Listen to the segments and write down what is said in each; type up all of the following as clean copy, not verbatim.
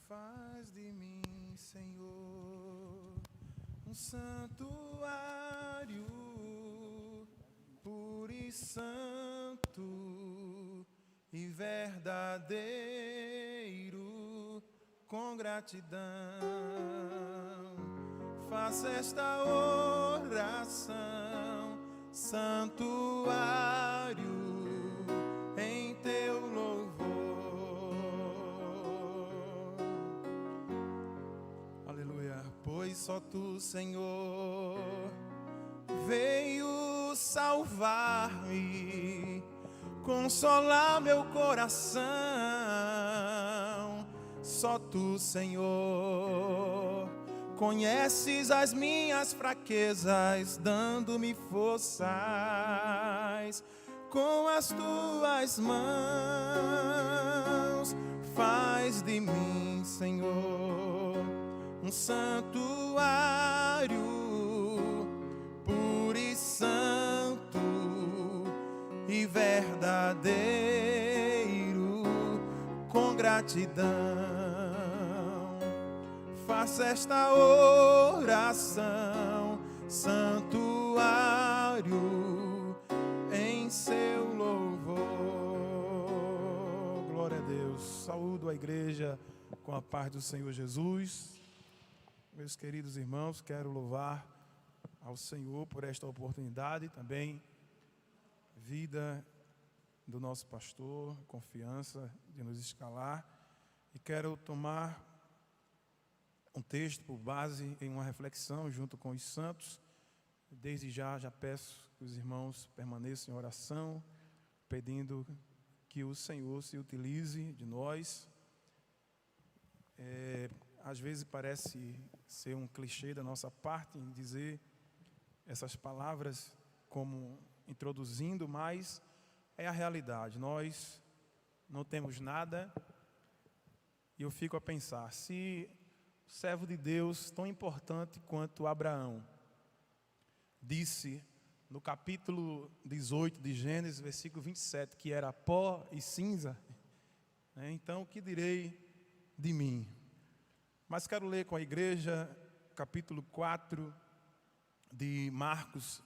Faz de mim, Senhor, um santuário puro e santo e verdadeiro, com gratidão. Faça esta oração, santuário em teu louvor. Aleluia. Pois só tu, Senhor, veio salvar-me, consolar meu coração. Só tu, Senhor, conheces as minhas fraquezas, dando-me forças com as tuas mãos. Faz de mim, Senhor, um santuário puro e santo e verdadeiro, com gratidão. Faça esta oração, santuário em seu louvor. Glória a Deus. Saúdo a igreja com a paz do Senhor Jesus. Meus queridos irmãos, quero louvar ao Senhor por esta oportunidade, também vida do nosso pastor, confiança de nos escalar, e quero tomar um texto por base em uma reflexão junto com os santos. Desde já peço que os irmãos permaneçam em oração, pedindo que o Senhor se utilize de nós. Às vezes parece ser um clichê da nossa parte em dizer essas palavras como introduzindo, mas é a realidade. Nós não temos nada, e eu fico a pensar, se o servo de Deus, tão importante quanto Abraão, disse no capítulo 18 de Gênesis, versículo 27, que era pó e cinza, então o que direi de mim? Mas quero ler com a igreja capítulo 4 de Marcos,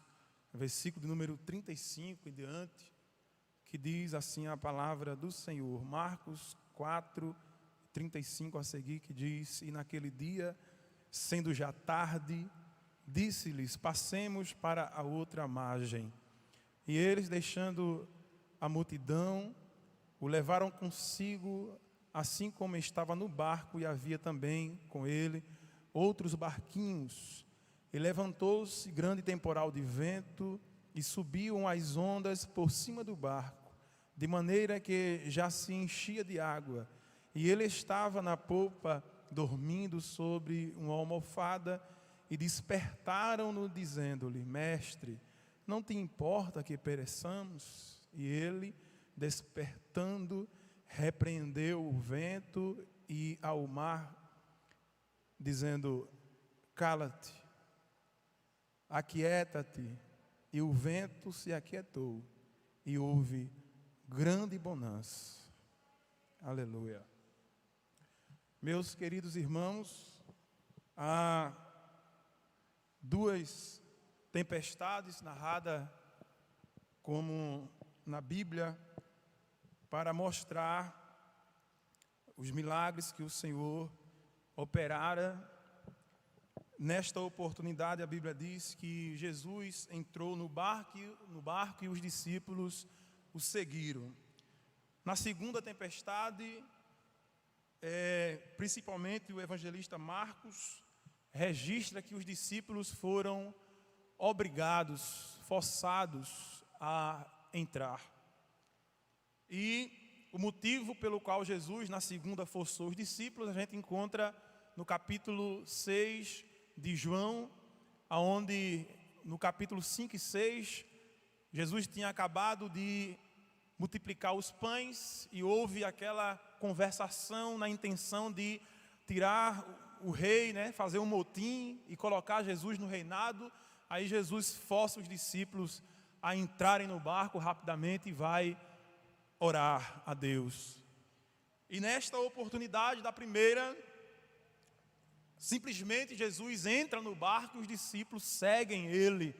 versículo de número 35 em diante, que diz assim a palavra do Senhor. Marcos 4, 35 a seguir, que diz: e naquele dia, sendo já tarde, disse-lhes: passemos para a outra margem. E eles, deixando a multidão, o levaram consigo, assim como estava no barco, e havia também com ele outros barquinhos. E levantou-se grande temporal de vento, e subiam as ondas por cima do barco, de maneira que já se enchia de água. E ele estava na popa, dormindo sobre uma almofada, e despertaram-no, dizendo-lhe: mestre, não te importa que pereçamos? E ele, despertando, repreendeu o vento e ao mar, dizendo: cala-te, aquieta-te. E o vento se aquietou, e houve grande bonança. Aleluia. Meus queridos irmãos, há duas tempestades narradas como na Bíblia para mostrar os milagres que o Senhor operara. Nesta oportunidade, a Bíblia diz que Jesus entrou no barco e os discípulos o seguiram. Na segunda tempestade, principalmente o evangelista Marcos registra que os discípulos foram obrigados, forçados a entrar. E o motivo pelo qual Jesus, na segunda, forçou os discípulos, a gente encontra no capítulo 6 de João, onde no capítulo 5 e 6, Jesus tinha acabado de multiplicar os pães e houve aquela conversação na intenção de tirar o rei, fazer um motim e colocar Jesus no reinado. Aí Jesus força os discípulos a entrarem no barco rapidamente e vai orar a Deus. E nesta oportunidade da primeira, Simplesmente Jesus entra no barco e os discípulos seguem ele.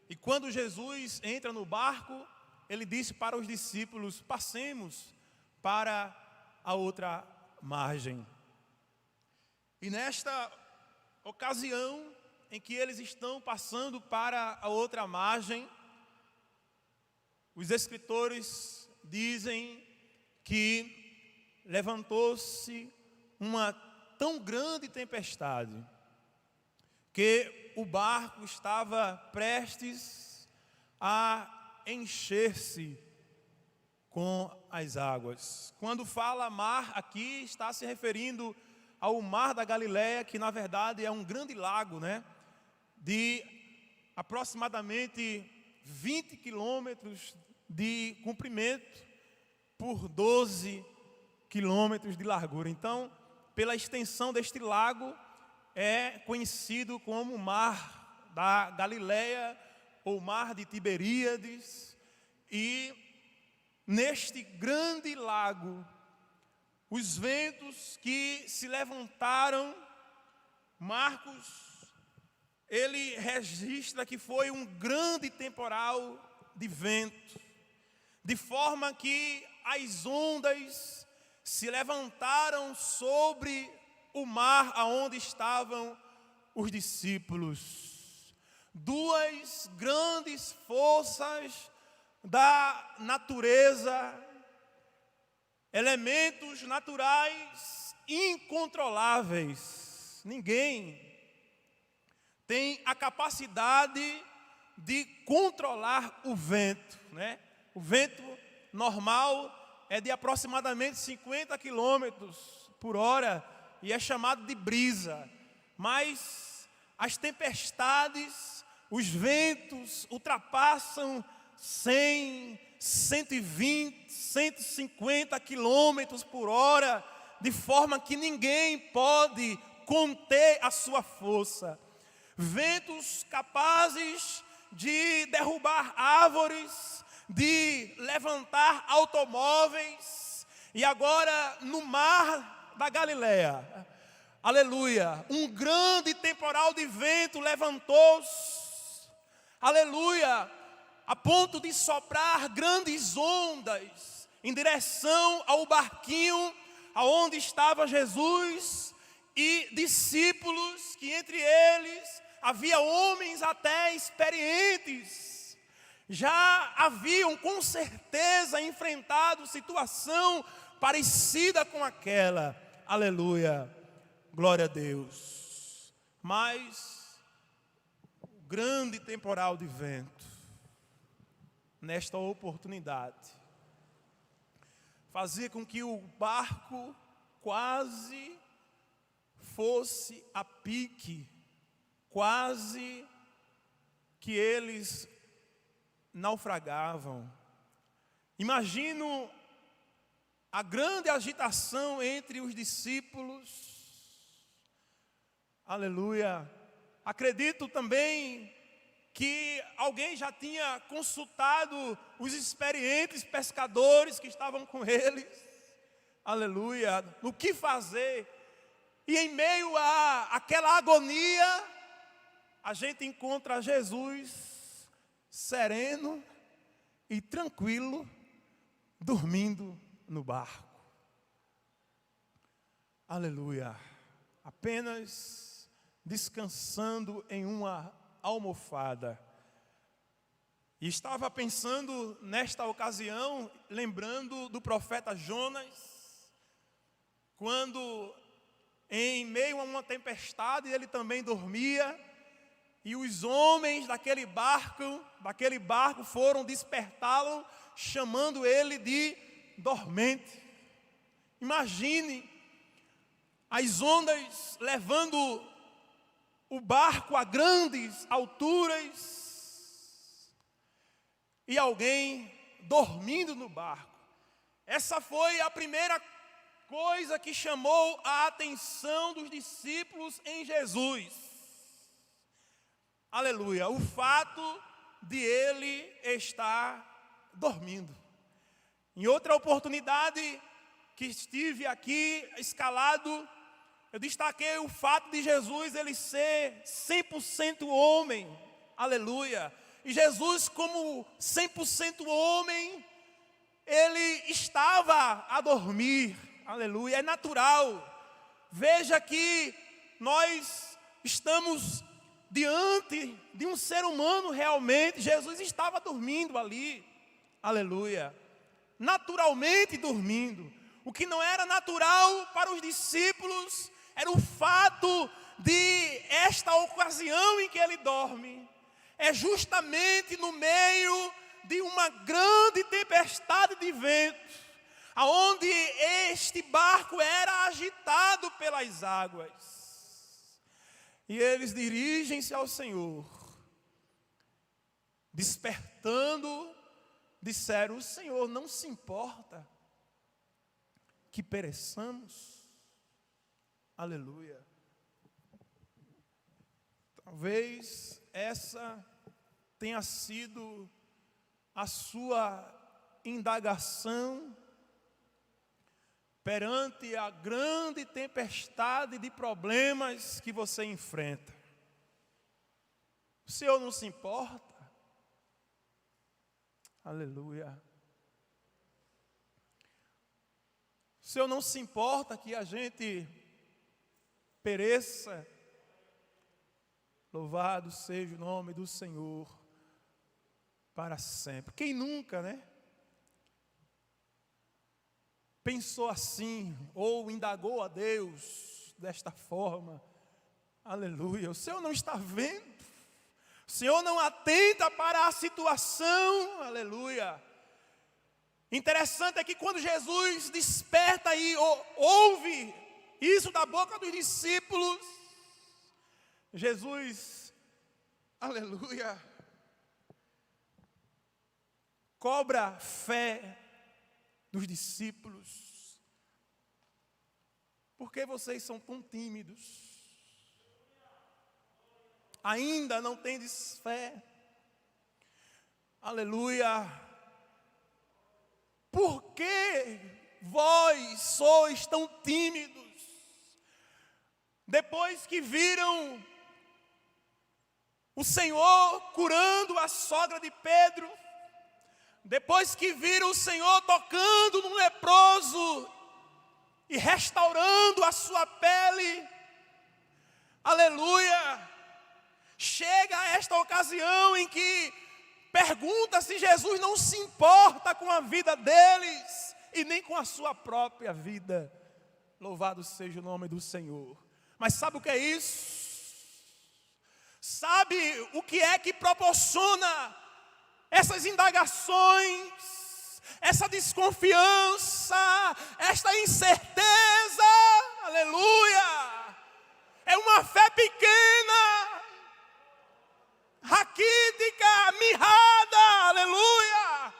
E quando Jesus entra no barco, ele disse para os discípulos: passemos para a outra margem. E nesta ocasião em que eles estão passando para a outra margem, os escritores dizem que levantou-se uma tão grande tempestade que o barco estava prestes a encher-se com as águas. Quando fala mar aqui, está se referindo ao mar da Galileia, que na verdade é um grande lago, né? De aproximadamente 20 quilômetros de comprimento por 12 quilômetros de largura. Então, pela extensão deste lago, é conhecido como Mar da Galileia ou Mar de Tiberíades. E neste grande lago, os ventos que se levantaram, Marcos, ele registra que foi um grande temporal de vento, de forma que as ondas se levantaram sobre o mar aonde estavam os discípulos. Duas grandes forças da natureza, elementos naturais incontroláveis. Ninguém tem a capacidade de controlar o vento, né? O vento normal é de aproximadamente 50 quilômetros por hora e é chamado de brisa. Mas as tempestades, os ventos ultrapassam 100, 120, 150 quilômetros por hora, de forma que ninguém pode conter a sua força. Ventos capazes de derrubar árvores, de levantar automóveis. E agora no mar da Galileia, aleluia, um grande temporal de vento levantou-se, aleluia, a ponto de soprar grandes ondas em direção ao barquinho aonde estava Jesus e discípulos, que entre eles havia homens até experientes, já haviam com certeza enfrentado situação parecida com aquela, aleluia, glória a Deus. Mas o grande temporal de vento, nesta oportunidade, fazia com que o barco quase fosse a pique, quase que eles naufragavam. Imagino a grande agitação entre os discípulos, aleluia. Acredito também que alguém já tinha consultado os experientes pescadores que estavam com eles, aleluia, no que fazer. E em meio àquela agonia, a gente encontra Jesus sereno e tranquilo, dormindo no barco. Aleluia. Apenas descansando em uma almofada. E estava pensando nesta ocasião, lembrando do profeta Jonas, quando em meio a uma tempestade ele também dormia, e os homens daquele barco foram despertá-lo, chamando ele de dormente. Imagine as ondas levando o barco a grandes alturas e alguém dormindo no barco. Essa foi a primeira coisa que chamou a atenção dos discípulos em Jesus. Aleluia, o fato de ele estar dormindo. Em outra oportunidade que estive aqui escalado, Eu destaquei o fato de Jesus ele ser 100% homem, aleluia. E Jesus, como 100% homem, ele estava a dormir, aleluia. É natural. Veja que nós estamos diante de um ser humano realmente. Jesus estava dormindo ali, aleluia. Naturalmente dormindo. O que não era natural para os discípulos era o fato de esta ocasião em que ele dorme. É justamente no meio de uma grande tempestade de vento, aonde este barco era agitado pelas águas. E eles dirigem-se ao Senhor, despertando, disseram: o Senhor não se importa que pereçamos? Aleluia. Talvez essa tenha sido a sua indagação perante a grande tempestade de problemas que você enfrenta. O Senhor não se importa? Aleluia. O Senhor não se importa que a gente pereça? Louvado seja o nome do Senhor para sempre. Quem nunca, né? Pensou assim, ou indagou a Deus desta forma. Aleluia. O Senhor não está vendo? O Senhor não atenta para a situação? Aleluia. Interessante é que quando Jesus desperta e ouve isso da boca dos discípulos, Jesus, aleluia, cobra fé dos discípulos. Por que vocês são tão tímidos? Ainda não tendes fé? Aleluia. Por que vós sois tão tímidos? Depois que viram o Senhor curando a sogra de Pedro, depois que viram o Senhor tocando num leproso e restaurando a sua pele, aleluia, chega a esta ocasião em que pergunta se Jesus não se importa com a vida deles e nem com a sua própria vida. Louvado seja o nome do Senhor. Mas sabe o que é isso? Sabe o que é que proporciona essas indagações, essa desconfiança, esta incerteza? Aleluia! É uma fé pequena, raquítica, mirrada, aleluia.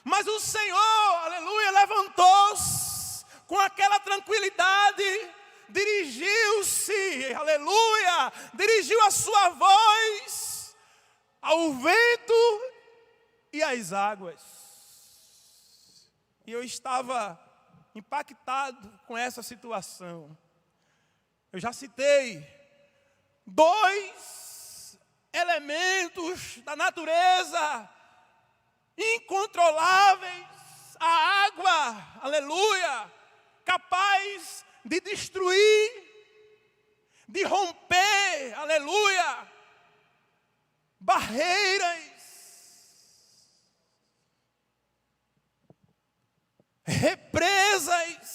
Mas o Senhor, aleluia, levantou-se com aquela tranquilidade, dirigiu-se, aleluia, dirigiu a sua voz ao vento e às águas. E eu estava impactado com essa situação. Eu já citei 2 elementos da natureza incontroláveis, a água, aleluia, capaz de destruir, de romper, aleluia, barreiras, represas,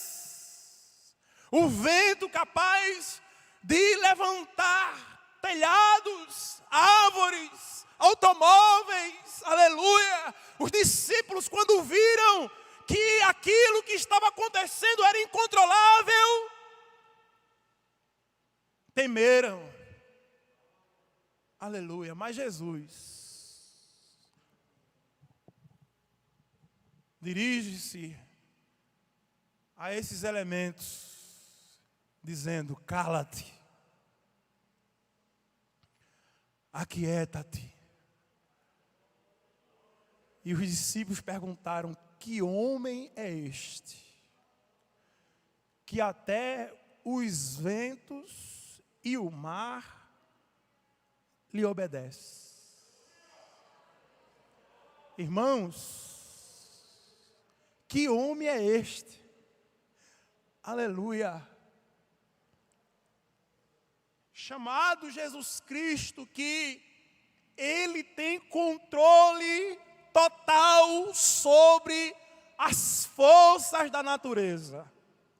o vento capaz de levantar telhados, árvores, automóveis, aleluia. Os discípulos, quando viram que aquilo que estava acontecendo era incontrolável, temeram, aleluia. Mas Jesus dirige-se a esses elementos, dizendo: cala-te, aquieta-te. E os discípulos perguntaram: que homem é este, que até os ventos e o mar lhe obedecem. Irmãos, que homem é este? Aleluia. Chamado Jesus Cristo, que Ele tem controle total sobre as forças da natureza.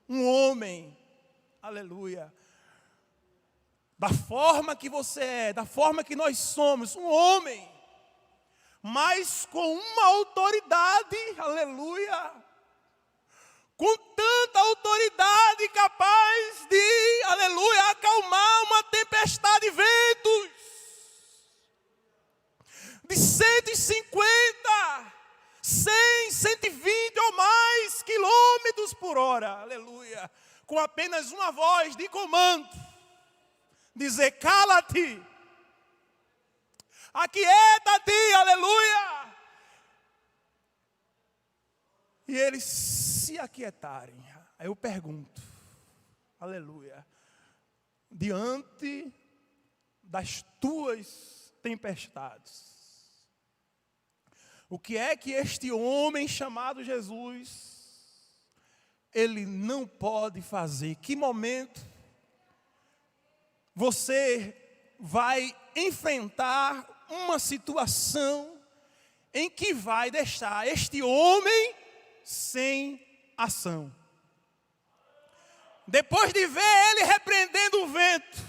Um homem, aleluia, da forma que você é, da forma que nós somos, um homem, mas com uma autoridade, aleluia, com tanta autoridade capaz de, aleluia, acalmar uma tempestade de ventos, de 150, 100, 120 ou mais quilômetros por hora, aleluia, com apenas uma voz de comando, dizer: cala-te, aquieta-te, aleluia. E eles se aquietarem. Aí eu pergunto, aleluia, diante das tuas tempestades, o que é que este homem chamado Jesus, ele não pode fazer? Que momento você vai enfrentar uma situação em que vai deixar este homem sem ação? Depois de ver ele repreendendo o vento,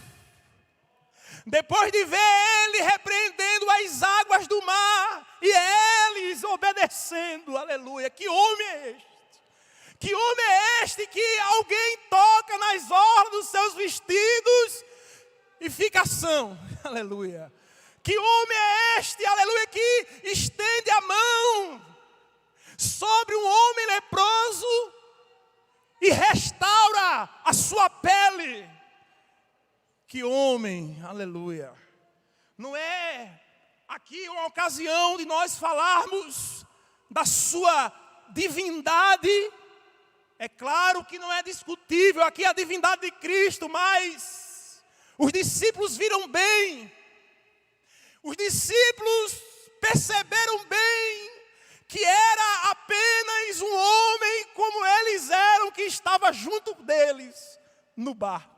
depois de ver ele repreendendo as águas do mar, e eles obedecendo, aleluia, que homem é este? Que homem é este que alguém toca nas orlas dos seus vestidos e fica ação, aleluia? Que homem é este, aleluia, que estende a mão sobre um homem leproso e restaura a sua pele? Que homem, aleluia. Não é aqui uma ocasião de nós falarmos da sua divindade. É claro que não é discutível aqui a divindade de Cristo, mas os discípulos viram bem. Os discípulos perceberam bem que era apenas um homem como eles eram, que estava junto deles no barco.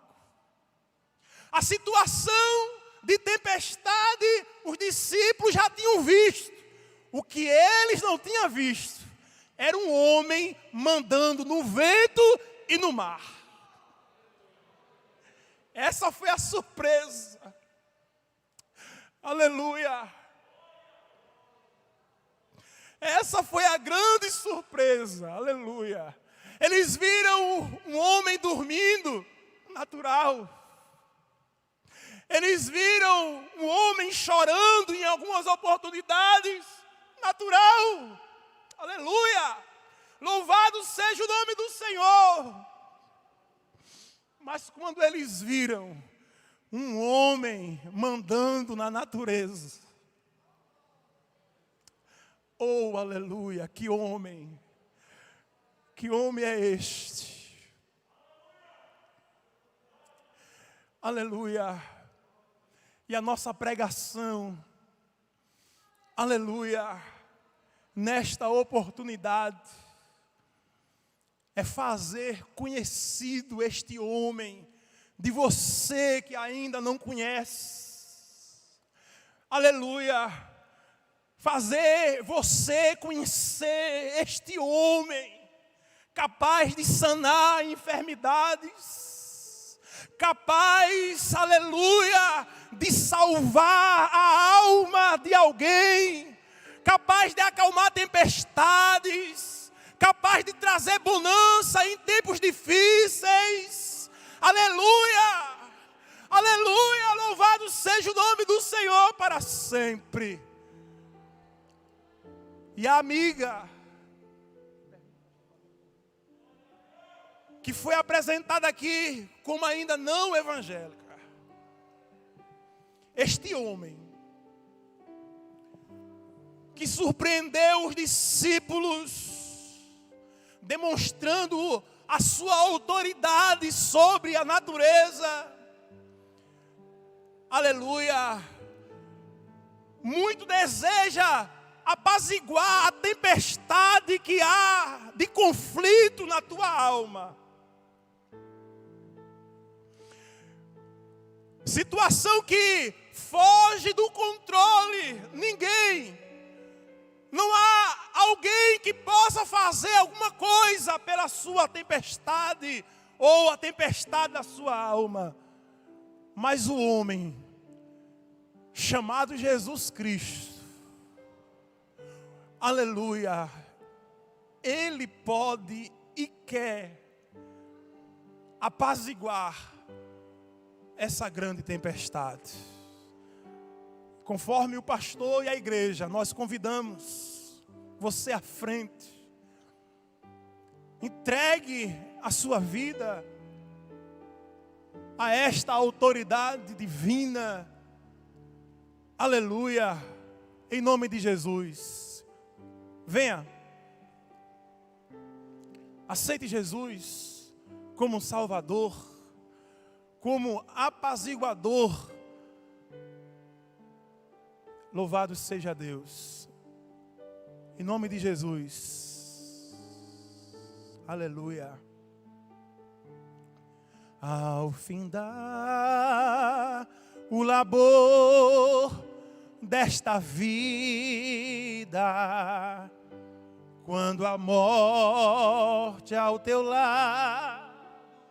A situação de tempestade, os discípulos já tinham visto. O que eles não tinham visto era um homem mandando no vento e no mar. Essa foi a surpresa. Aleluia. Essa foi a grande surpresa. Aleluia. Eles viram um homem dormindo, natural. Eles viram um homem chorando em algumas oportunidades, natural. Aleluia. Louvado seja o nome do Senhor. Mas quando eles viram um homem mandando na natureza, oh, aleluia, que homem é este? Aleluia. E a nossa pregação, aleluia, nesta oportunidade, é fazer conhecido este homem de você que ainda não conhece. Aleluia. Fazer você conhecer este homem capaz de sanar enfermidades, capaz, aleluia, de salvar a alma de alguém, capaz de acalmar tempestades, capaz de trazer bonança em tempos difíceis. Aleluia! Aleluia! Louvado seja o nome do Senhor para sempre. E a amiga que foi apresentada aqui como ainda não evangélica, este homem que surpreendeu os discípulos, demonstrando a sua autoridade sobre a natureza. Aleluia. Muito deseja apaziguar a tempestade que há de conflito na tua alma. Situação que foge do controle. Não há alguém que possa fazer alguma coisa pela sua tempestade ou a tempestade da sua alma. Mas o homem chamado Jesus Cristo, aleluia, ele pode e quer apaziguar essa grande tempestade. Conforme o pastor e a igreja, nós convidamos você à frente. Entregue a sua vida a esta autoridade divina. Aleluia. Em nome de Jesus. Venha. Aceite Jesus como Salvador, como apaziguador. Louvado seja Deus. Em nome de Jesus. Aleluia. Ao findar o labor desta vida, quando a morte ao teu lado